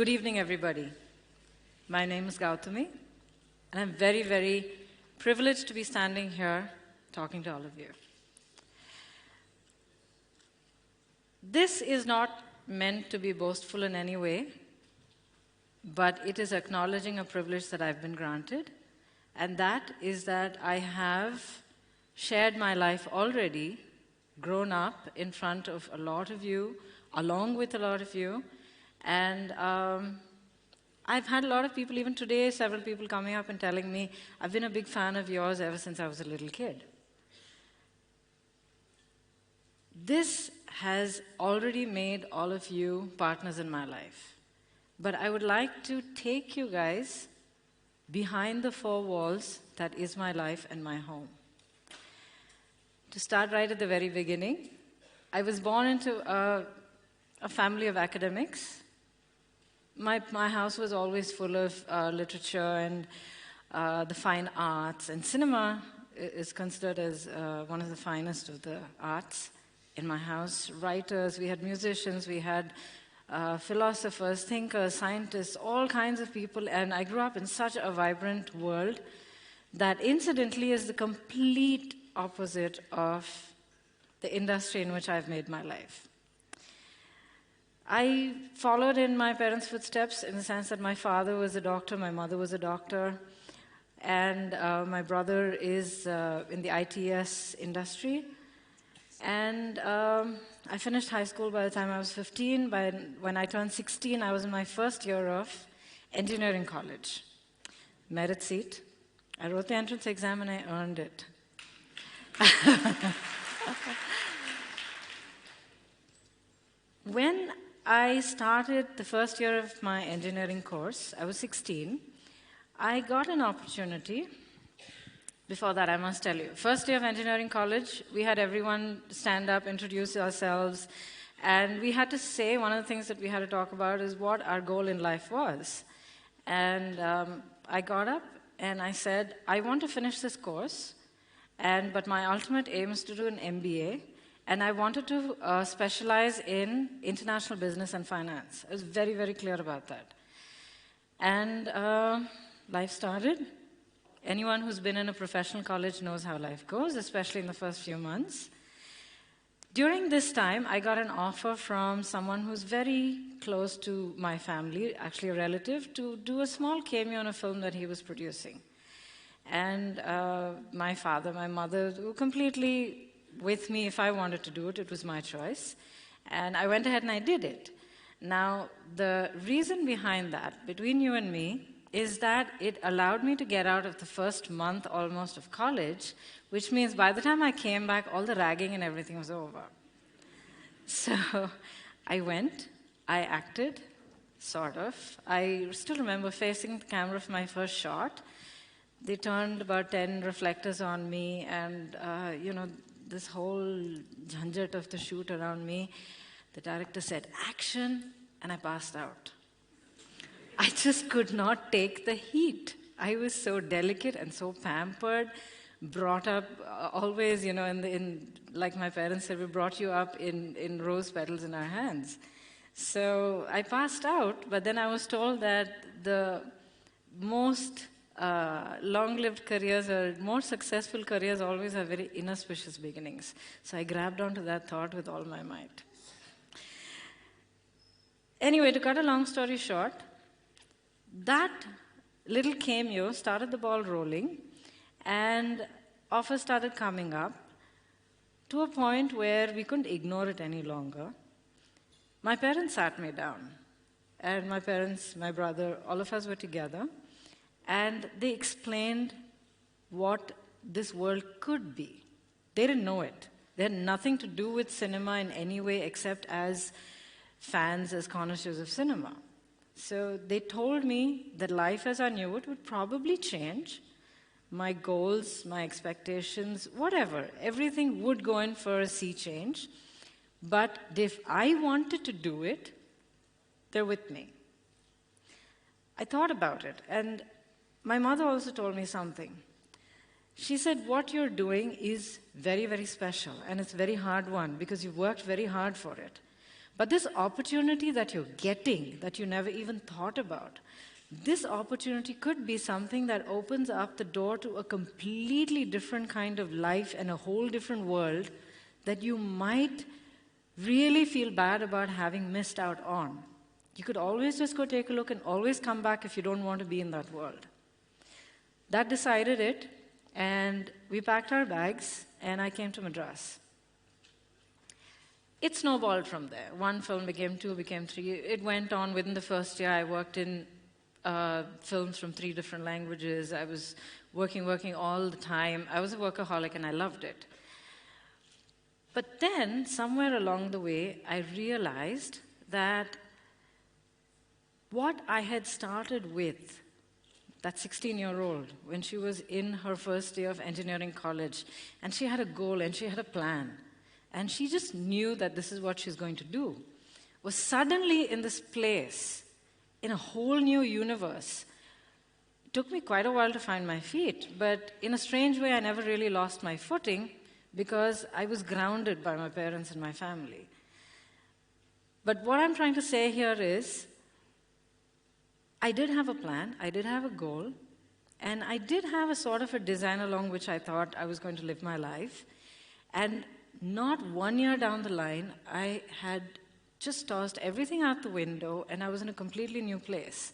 Good evening, everybody. My name is Gautami, and I'm very, very privileged to be standing here talking to all of you. This is not meant to be boastful in any way, but it is acknowledging a privilege that I've been granted, and that is that I have shared my life already, grown up in front of a lot of you, along with a lot of you, and I've had a lot of people, even today, several people coming up and telling me, I've been a big fan of yours ever since I was a little kid. This has already made all of you partners in my life. But I would like to take you guys behind the four walls that is my life and my home. To start right at the very beginning, I was born into a family of academics. My house was always full of literature and the fine arts, and cinema is considered as one of the finest of the arts in my house. Writers, we had musicians, we had philosophers, thinkers, scientists, all kinds of people, and I grew up in such a vibrant world that incidentally is the complete opposite of the industry in which I've made my life. I followed in my parents' footsteps in the sense that my father was a doctor, my mother was a doctor, and my brother is in the ITS industry. And I finished high school by the time I was 15. When I turned 16, I was in my first year of engineering college. Merit seat. I wrote the entrance exam and I earned it. When I started the first year of my engineering course, I was 16, I got an opportunity. Before that, I must tell you, first day of engineering college, we had everyone stand up, introduce ourselves, and we had to say, one of the things that we had to talk about is what our goal in life was. And I got up and I said, I want to finish this course, but my ultimate aim is to do an MBA, and I wanted to specialize in international business and finance. I was very, very clear about that. And life started. Anyone who's been in a professional college knows how life goes, especially in the first few months. During this time, I got an offer from someone who's very close to my family, actually a relative, to do a small cameo on a film that he was producing. And my father, my mother, were completely with me. If I wanted to do it, it was my choice. And I went ahead and I did it. Now, the reason behind that, between you and me, is that it allowed me to get out of the first month almost of college, which means by the time I came back, all the ragging and everything was over. So I went, I acted, sort of. I still remember facing the camera for my first shot. They turned about 10 reflectors on me, and this whole jhanjat of the shoot around me. The director said, "Action," and I passed out. I just could not take the heat. I was so delicate and so pampered, brought up always, like my parents said, we brought you up in rose petals in our hands. So I passed out, but then I was told that the most long-lived careers or more successful careers always have very inauspicious beginnings. So I grabbed onto that thought with all my might. Anyway, to cut a long story short, that little cameo started the ball rolling, and offers started coming up to a point where we couldn't ignore it any longer. My parents sat me down, and my parents, my brother, all of us were together, and they explained what this world could be. They didn't know it. They had nothing to do with cinema in any way except as fans, as connoisseurs of cinema. So they told me that life as I knew it would probably change. My goals, my expectations, whatever, everything would go in for a sea change. But if I wanted to do it, they're with me. I thought about it, and my mother also told me something. She said, what you're doing is very, very special, and it's a very hard one because you've worked very hard for it. But this opportunity that you're getting, that you never even thought about, this opportunity could be something that opens up the door to a completely different kind of life and a whole different world that you might really feel bad about having missed out on. You could always just go take a look and always come back if you don't want to be in that world. That decided it, and we packed our bags, and I came to Madras. It snowballed from there. One film became two, became three. It went on. Within the first year, I worked in films from 3 different languages. I was working all the time. I was a workaholic, and I loved it. But then, somewhere along the way, I realized that what I had started with, that 16-year-old, when she was in her first year of engineering college, and she had a goal and she had a plan, and she just knew that this is what she's going to do, was suddenly in this place, in a whole new universe. It took me quite a while to find my feet, but in a strange way, I never really lost my footing because I was grounded by my parents and my family. But what I'm trying to say here is, I did have a plan, I did have a goal, and I did have a sort of a design along which I thought I was going to live my life. And not 1 year down the line, I had just tossed everything out the window, and I was in a completely new place.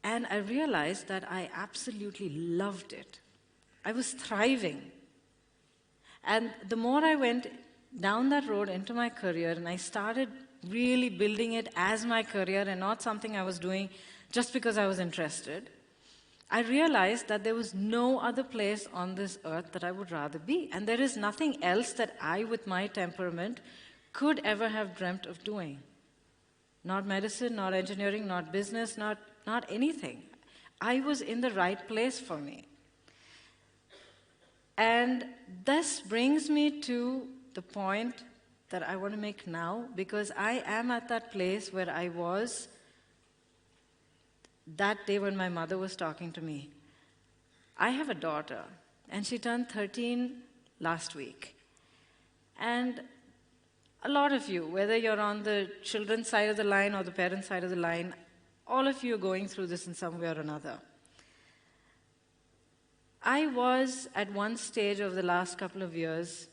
And I realized that I absolutely loved it. I was thriving. And the more I went down that road into my career, and I started really building it as my career and not something I was doing just because I was interested, I realized that there was no other place on this earth that I would rather be. And there is nothing else that I, with my temperament, could ever have dreamt of doing. Not medicine, not engineering, not business, not anything. I was in the right place for me. And this brings me to the point that I want to make now, because I am at that place where I was that day when my mother was talking to me. I have a daughter, and she turned 13 last week. And a lot of you, whether you're on the children's side of the line or the parents' side of the line, all of you are going through this in some way or another. I was, at one stage of the last couple of years,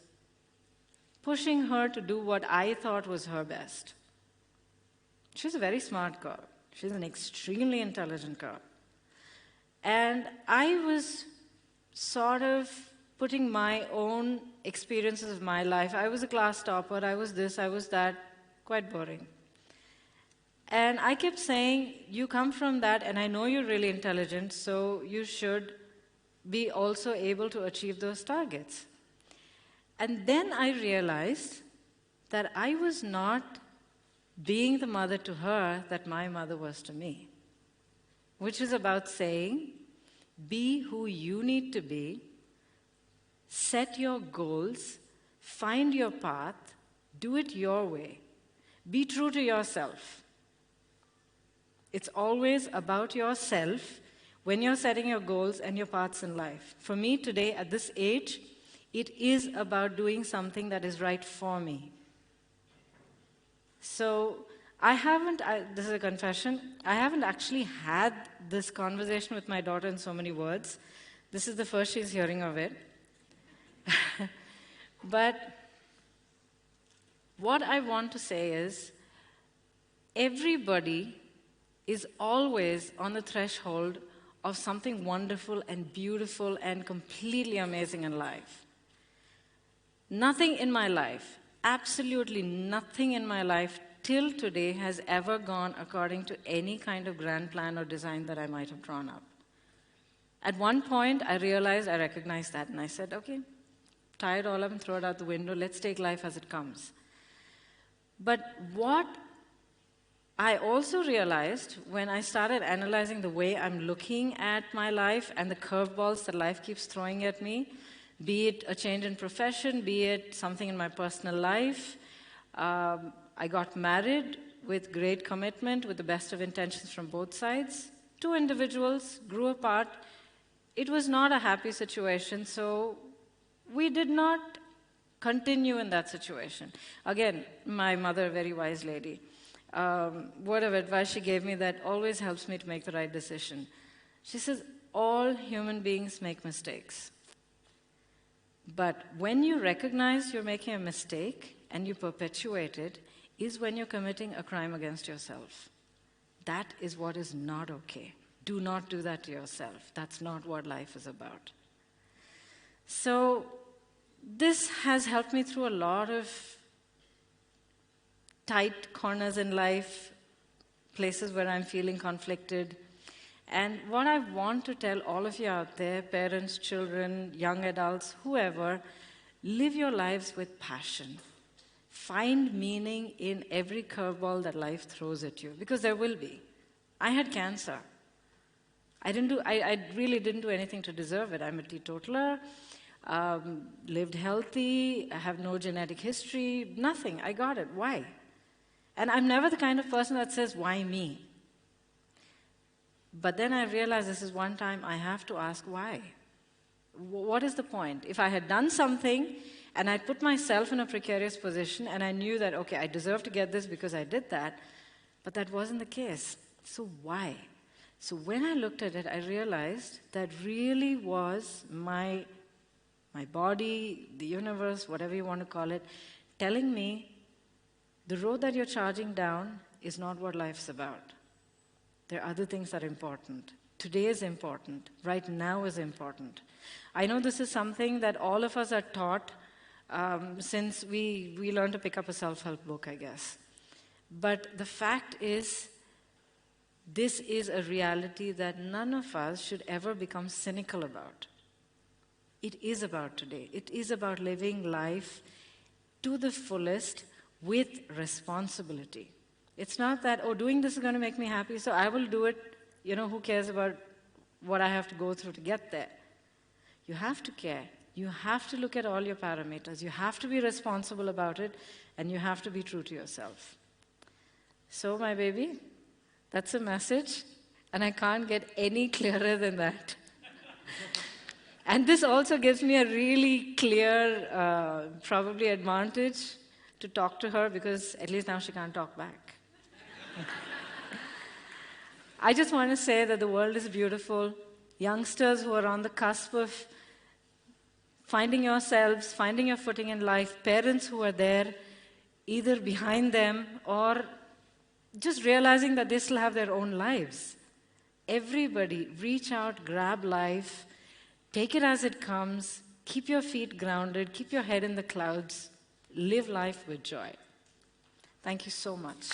pushing her to do what I thought was her best. She's a very smart girl. She's an extremely intelligent girl. And I was sort of putting my own experiences of my life. I was a class topper, I was this, I was that, quite boring. And I kept saying, you come from that, and I know you're really intelligent, so you should be also able to achieve those targets. And then I realized that I was not being the mother to her that my mother was to me, which is about saying, be who you need to be, set your goals, find your path, do it your way, be true to yourself. It's always about yourself when you're setting your goals and your paths in life. For me today, at this age, it is about doing something that is right for me. So this is a confession, I haven't actually had this conversation with my daughter in so many words. This is the first she's hearing of it. But what I want to say is, everybody is always on the threshold of something wonderful and beautiful and completely amazing in life. Nothing in my life, absolutely nothing in my life till today has ever gone according to any kind of grand plan or design that I might have drawn up. At one point, I recognized that, and I said, okay, tie it all up and throw it out the window. Let's take life as it comes. But what I also realized when I started analyzing the way I'm looking at my life and the curveballs that life keeps throwing at me, be it a change in profession, be it something in my personal life. I got married with great commitment, with the best of intentions from both sides. 2 individuals grew apart. It was not a happy situation, so we did not Continue in that situation. Again, my mother, a very wise lady, word of advice she gave me that always helps me to make the right decision. She says, all human beings make mistakes. But when you recognize you're making a mistake and you perpetuate it, is when you're committing a crime against yourself. That is what is not okay. Do not do that to yourself. That's not what life is about. So this has helped me through a lot of tight corners in life, places where I'm feeling conflicted. And what I want to tell all of you out there, parents, children, young adults, whoever, live your lives with passion. Find meaning in every curveball that life throws at you, because there will be. I had cancer. I really didn't do anything to deserve it. I'm a teetotaler, lived healthy, I have no genetic history, nothing. I got it. Why? And I'm never the kind of person that says, why me? But then I realized this is one time I have to ask why. What is the point? If I had done something and I put myself in a precarious position and I knew that, okay, I deserve to get this because I did that, but that wasn't the case. So why? So when I looked at it, I realized that really was my body, the universe, whatever you want to call it, telling me the road that you're charging down is not what life's about. There are other things that are important. Today is important. Right now is important. I know this is something that all of us are taught since we learned to pick up a self-help book, I guess. But the fact is, this is a reality that none of us should ever become cynical about. It is about today. It is about living life to the fullest with responsibility. It's not that, oh, doing this is going to make me happy, so I will do it. You know, who cares about what I have to go through to get there? You have to care. You have to look at all your parameters. You have to be responsible about it, and you have to be true to yourself. So, my baby, that's a message, and I can't get any clearer than that. And this also gives me a really clear, probably advantage to talk to her, because at least now she can't talk back. I just want to say that the world is beautiful. Youngsters who are on the cusp of finding yourselves, finding your footing in life, parents who are there, either behind them or just realizing that they still have their own lives. Everybody, reach out, grab life, take it as it comes, keep your feet grounded, keep your head in the clouds, live life with joy. Thank you so much.